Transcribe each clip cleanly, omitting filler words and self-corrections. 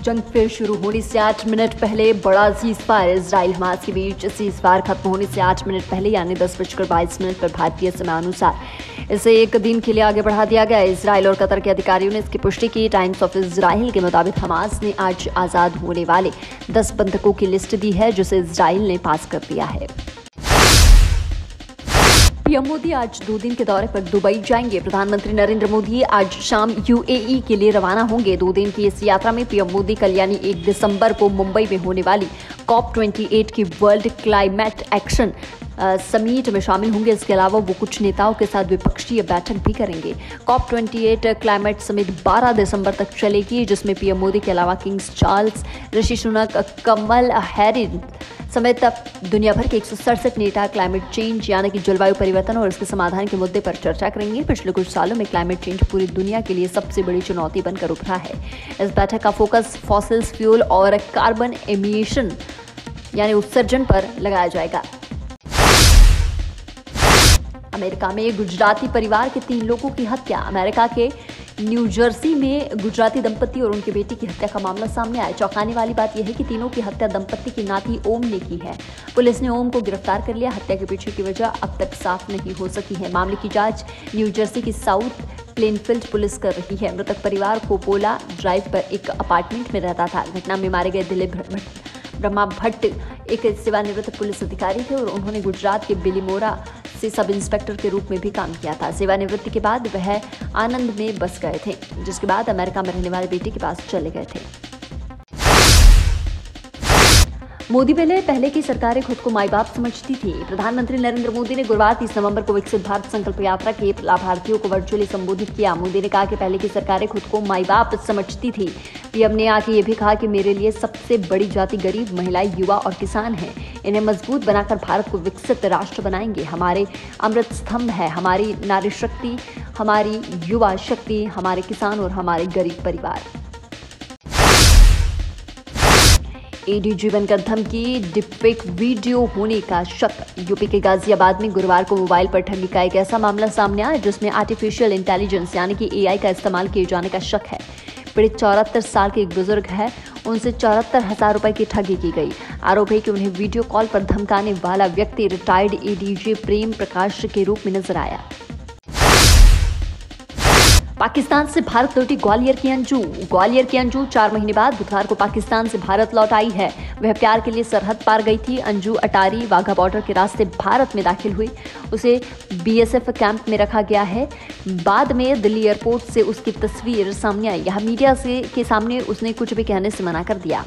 जंग फिर शुरू होने से 8 मिनट पहले बड़ा सीज़फायर इजराइल हमास के बीच। सीज़फायर खत्म होने से 8 मिनट पहले यानी 10:22 पर भारतीय समयानुसार इसे एक दिन के लिए आगे बढ़ा दिया गया। इजराइल और कतर के अधिकारियों ने इसकी पुष्टि की। टाइम्स ऑफ इजराइल के मुताबिक हमास ने आज आज़ाद होने वाले 10 बंधकों की लिस्ट दी है, जिसे इजराइल ने पास कर दिया है। पीएम मोदी आज 2 दिन के दौरे पर दुबई जाएंगे। प्रधानमंत्री नरेंद्र मोदी आज शाम यूएई के लिए रवाना होंगे। 2 दिन की इस यात्रा में पीएम मोदी कल यानी 1 दिसंबर को मुंबई में होने वाली COP28 की वर्ल्ड क्लाइमेट एक्शन समिट में शामिल होंगे। इसके अलावा वो कुछ नेताओं के साथ द्विपक्षीय बैठक भी करेंगे। COP28 क्लाइमेट समिट 12 दिसंबर तक चलेगी, जिसमें पीएम मोदी के अलावा किंग्स चार्ल्स, ऋषि सुनक, कमल हैरिस समेत दुनिया भर के 167 नेता क्लाइमेट चेंज यानी कि जलवायु परिवर्तन और इसके समाधान के मुद्दे पर चर्चा करेंगे। पिछले कुछ सालों में क्लाइमेट चेंज पूरी दुनिया के लिए सबसे बड़ी चुनौती बनकर उभरा है। इस बैठक का फोकस फॉसिल्स फ्यूल और कार्बन एमिशन यानी उत्सर्जन पर लगाया जाएगा। अमेरिका में गुजराती परिवार के 3 लोगों की हत्या। अमेरिका के न्यू जर्सी में गुजराती दंपति और उनके बेटे की हत्या का मामला सामने आया। चौंकाने वाली बात यह है कि तीनों की हत्या दंपति की नाती ओम ने की है। पुलिस ने ओम को गिरफ्तार कर लिया। हत्या के पीछे की वजह अब तक साफ नहीं हो सकी है। मामले की जांच न्यू जर्सी की साउथ प्लेनफील्ड पुलिस कर रही है। मृतक परिवार कोपोला ड्राइव पर एक अपार्टमेंट में रहता था। घटना में मारे गए दिलीप ब्रह्मा भट्ट एक सेवानिवृत्त पुलिस अधिकारी थे और उन्होंने गुजरात के बिलीमोरा से सब इंस्पेक्टर के रूप में भी काम किया था। सेवानिवृत्ति के बाद वह आनंद में बस गए थे, जिसके बाद अमेरिका में रहने वाले बेटे के पास चले गए थे। मोदी पहले की सरकारें खुद को माई बाप समझती थी। प्रधानमंत्री नरेंद्र मोदी ने गुरुवार 30 नवंबर को विकसित भारत संकल्प यात्रा के लाभार्थियों को वर्चुअली संबोधित किया। मोदी ने कहा कि पहले की सरकारें खुद को माई बाप समझती थी। पीएम ने आगे ये भी कहा कि मेरे लिए सबसे बड़ी जाति गरीब, महिलाएं, युवा और किसान हैं। इन्हें मजबूत बनाकर भारत को विकसित राष्ट्र बनाएंगे। हमारे अमृत स्तंभ है हमारी नारी शक्ति, हमारी युवा शक्ति, हमारे किसान और हमारे गरीब परिवार। एडीजी बनकर धमकी, डिपफेक वीडियो होने का शक। यूपी के गाजियाबाद में गुरुवार को मोबाइल पर ठगी का एक ऐसा मामला सामने आया जिसमें आर्टिफिशियल इंटेलिजेंस यानी कि एआई का इस्तेमाल किए जाने का शक है। पीड़ित 74 साल के एक बुजुर्ग है। उनसे 74,000 रुपए की ठगी की गई। आरोप है कि उन्हें वीडियो कॉल पर धमकाने वाला व्यक्ति रिटायर्ड एडीजी प्रेम प्रकाश के रूप में नजर आया। पाकिस्तान से भारत लौटी ग्वालियर की अंजू। ग्वालियर की अंजू 4 महीने बाद बुधवार को पाकिस्तान से भारत लौट आई है। वह प्यार के लिए सरहद पार गई थी। अंजू अटारी वाघा बॉर्डर के रास्ते भारत में दाखिल हुई। उसे बीएसएफ कैंप में रखा गया है। बाद में दिल्ली एयरपोर्ट से उसकी तस्वीर सामने आई। यहाँ मीडिया के सामने उसने कुछ भी कहने से मना कर दिया।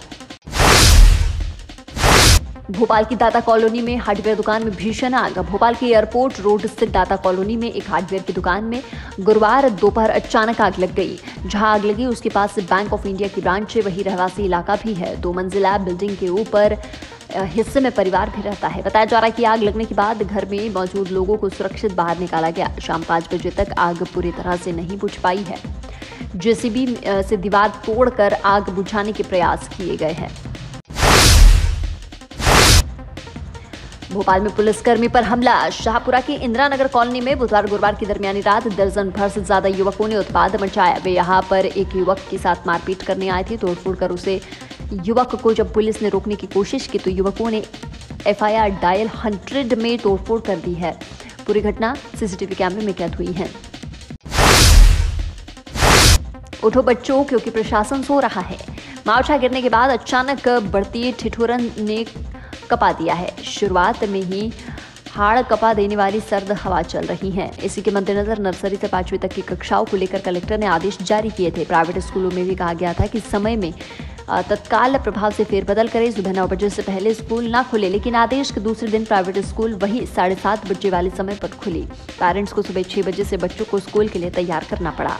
भोपाल की दाता कॉलोनी में हार्डवेयर दुकान में भीषण आग। भोपाल के एयरपोर्ट रोड स्थित दाता कॉलोनी में एक हार्डवेयर की दुकान में गुरुवार दोपहर अचानक आग लग गई। जहां आग लगी उसके पास बैंक ऑफ इंडिया की ब्रांच है, वही रहवासी इलाका भी है। 2 मंजिला बिल्डिंग के ऊपर हिस्से में परिवार भी रहता है। बताया जा रहा है कि आग लगने के बाद घर में मौजूद लोगों को सुरक्षित बाहर निकाला गया। शाम 5 बजे तक आग पूरी तरह से नहीं बुझ पाई है। जेसीबी से दीवार तोड़कर आग बुझाने के प्रयास किए गए हैं। भोपाल में पुलिसकर्मी पर हमला। शाहपुरा के इंदिरा नगर कॉलोनी में बुधवार गुरुवार की दरमियानी रात दर्जन भर से ज्यादा युवकों ने उत्पाद मचाया। वे यहां पर एक युवक के साथ मारपीट करने आए थे। तोड़फोड़ कर उसे युवक को जब पुलिस ने रोकने की कोशिश की तो युवकों ने एफआईआर डायल 100 में तोड़फोड़ कर दी है। पूरी घटना सीसीटीवी कैमरे में कैद हुई है। उठो बच्चों, क्योंकि प्रशासन सो रहा है। मावठा गिरने के बाद अचानक बढ़ती ठिठुरन ने कपा दिया है। शुरुआत में ही हाड़ कपा देने वाली सर्द हवा चल रही है। इसी के मद्देनजर नर्सरी से 5वीं तक की कक्षाओं को लेकर कलेक्टर ने आदेश जारी किए थे। प्राइवेट स्कूलों में भी कहा गया था कि समय में तत्काल प्रभाव से फेरबदल करें। सुबह 9 बजे से पहले स्कूल ना खुले, लेकिन आदेश के दूसरे दिन प्राइवेट स्कूल वही 7:30 बजे वाले समय पर खुली। पेरेंट्स को सुबह 6 बजे से बच्चों को स्कूल के लिए तैयार करना पड़ा।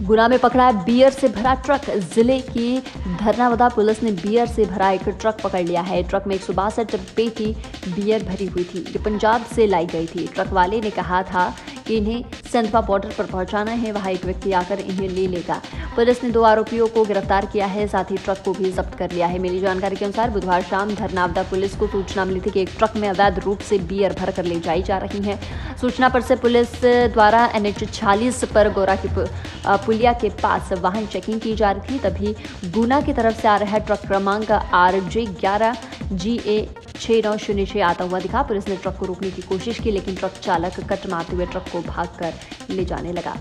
गुना में पकड़ा बियर से भरा ट्रक। जिले की धरनावदा पुलिस ने बियर से भरा एक ट्रक पकड़ लिया है। ट्रक में 162 पेटी बियर भरी हुई थी। ये पंजाब से लाई गई थी। ट्रक वाले ने कहा था कि इन्हें संधवा बॉर्डर पर पहुंचाना है, वहां एक व्यक्ति आकर इन्हें ले लेगा। पुलिस ने 2 आरोपियों को गिरफ्तार किया है, साथ ही ट्रक को भी जब्त कर लिया है। मिली जानकारी के अनुसार बुधवार शाम धरनावदा पुलिस को सूचना मिली थी कि एक ट्रक में अवैध रूप से बियर भरकर ले जाई जा रही है। सूचना पर से पुलिस द्वारा NH 46 पर गोरा की पुलिया के पास वाहन चेकिंग की जा रही थी। तभी गुना की तरफ से आ रहा ट्रक क्रमांक RJ 11 GA 6906 आता हुआ दिखा। पुलिस ने ट्रक को रोकने की कोशिश की, लेकिन ट्रक चालक कट मारते हुए ट्रक को भागकर ले जाने लगा।